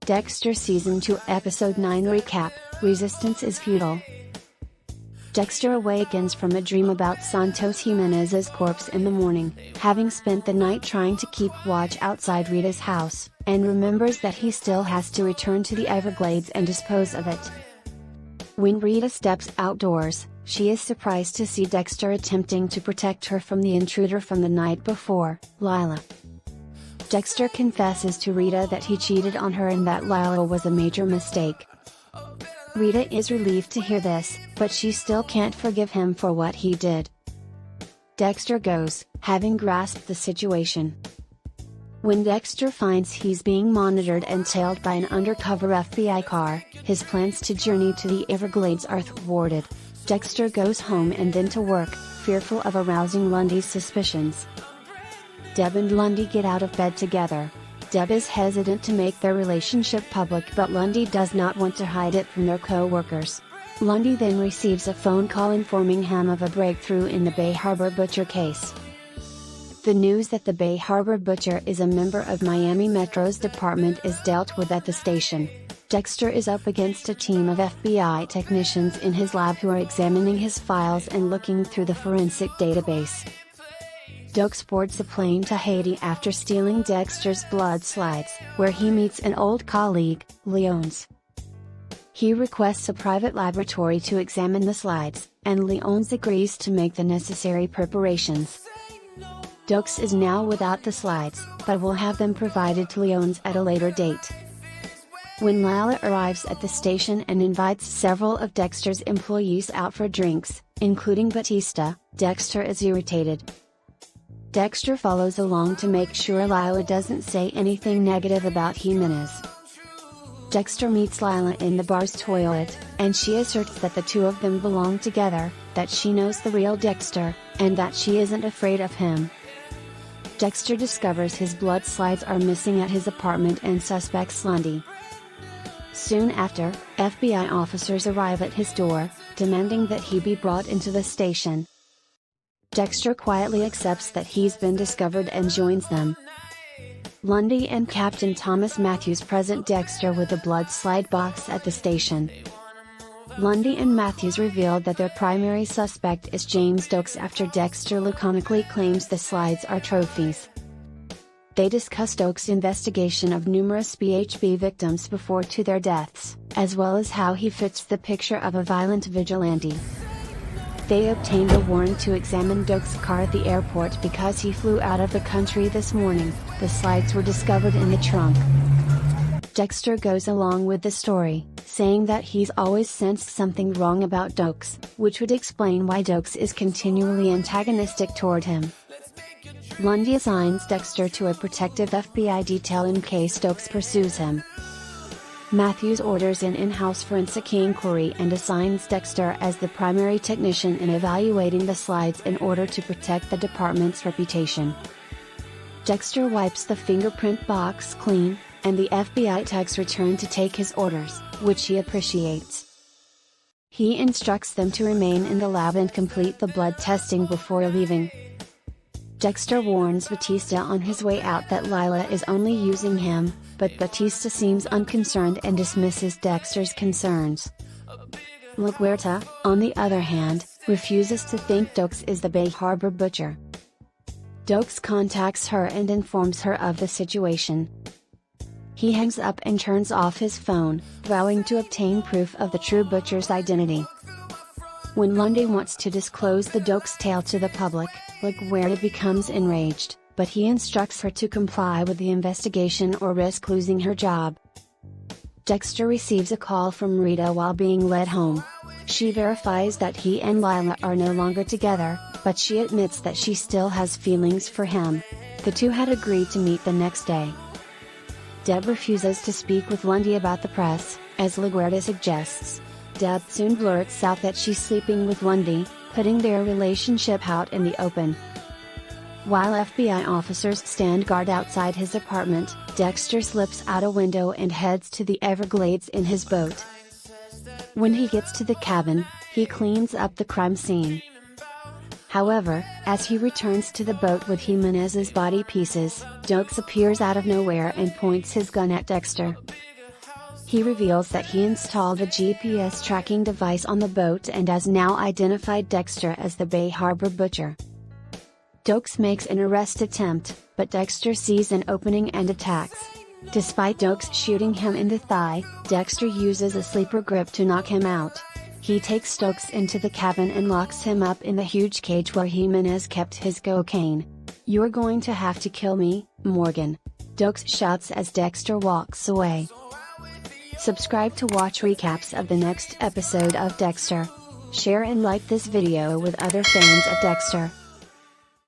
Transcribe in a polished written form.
Dexter Season 2 Episode 9 Recap, Resistance is Futile. Dexter awakens from a dream about Santos Jimenez's corpse in the morning, having spent the night trying to keep watch outside Rita's house, and remembers that he still has to return to the Everglades and dispose of it. When Rita steps outdoors, she is surprised to see Dexter attempting to protect her from the intruder from the night before, Lila. Dexter confesses to Rita that he cheated on her and that Lila was a major mistake. Rita is relieved to hear this, but she still can't forgive him for what he did. Dexter goes, having grasped the situation. When Dexter finds he's being monitored and tailed by an undercover FBI car, his plans to journey to the Everglades are thwarted. Dexter goes home and then to work, fearful of arousing Lundy's suspicions. Deb and Lundy get out of bed together. Deb is hesitant to make their relationship public, but Lundy does not want to hide it from their co-workers. Lundy then receives a phone call informing him of a breakthrough in the Bay Harbor Butcher case. The news that the Bay Harbor Butcher is a member of Miami Metro's department is dealt with at the station. Dexter is up against a team of FBI technicians in his lab who are examining his files and looking through the forensic database. Doakes boards a plane to Haiti after stealing Dexter's blood slides, where he meets an old colleague, Leonce. He requests a private laboratory to examine the slides, and Leonce agrees to make the necessary preparations. Doakes is now without the slides, but will have them provided to Leonce at a later date. When Lila arrives at the station and invites several of Dexter's employees out for drinks, including Batista, Dexter is irritated. Dexter follows along to make sure Lila doesn't say anything negative about Jimenez. Dexter meets Lila in the bar's toilet, and she asserts that the two of them belong together, that she knows the real Dexter, and that she isn't afraid of him. Dexter discovers his blood slides are missing at his apartment and suspects Lundy. Soon after, FBI officers arrive at his door, demanding that he be brought into the station. Dexter quietly accepts that he's been discovered and joins them. Lundy and Captain Thomas Matthews present Dexter with a blood slide box at the station. Lundy and Matthews reveal that their primary suspect is James Doakes after Dexter laconically claims the slides are trophies. They discuss Doakes' investigation of numerous BHB victims before to their deaths, as well as how he fits the picture of a violent vigilante. They obtained a warrant to examine Doakes' car at the airport because he flew out of the country this morning. The slides were discovered in the trunk. Dexter goes along with the story, saying that he's always sensed something wrong about Doakes, which would explain why Doakes is continually antagonistic toward him. Lundy assigns Dexter to a protective FBI detail in case Doakes pursues him. Matthews orders an in-house forensic inquiry and assigns Dexter as the primary technician in evaluating the slides in order to protect the department's reputation. Dexter wipes the fingerprint box clean, and the FBI techs return to take his orders, which he appreciates. He instructs them to remain in the lab and complete the blood testing before leaving. Dexter warns Batista on his way out that Lila is only using him, but Batista seems unconcerned and dismisses Dexter's concerns. LaGuerta, on the other hand, refuses to think Doakes is the Bay Harbor Butcher. Doakes contacts her and informs her of the situation. He hangs up and turns off his phone, vowing to obtain proof of the true Butcher's identity. When Lundy wants to disclose the Doakes tale to the public, LaGuerta becomes enraged, but he instructs her to comply with the investigation or risk losing her job. Dexter receives a call from Rita while being led home. She verifies that he and Lila are no longer together, but she admits that she still has feelings for him. The two had agreed to meet the next day. Deb refuses to speak with Lundy about the press, as LaGuerta suggests. Deb soon blurts out that she's sleeping with Lundy, putting their relationship out in the open. While FBI officers stand guard outside his apartment, Dexter slips out a window and heads to the Everglades in his boat. When he gets to the cabin, he cleans up the crime scene. However, as he returns to the boat with Jimenez's body pieces, Doakes appears out of nowhere and points his gun at Dexter. He reveals that he installed a GPS tracking device on the boat and has now identified Dexter as the Bay Harbor Butcher. Doakes makes an arrest attempt, but Dexter sees an opening and attacks. Despite Doakes shooting him in the thigh, Dexter uses a sleeper grip to knock him out. He takes Doakes into the cabin and locks him up in the huge cage where Jimenez kept his cocaine. "You're going to have to kill me, Morgan," Doakes shouts as Dexter walks away. Subscribe to watch recaps of the next episode of Dexter. Share and like this video with other fans of Dexter.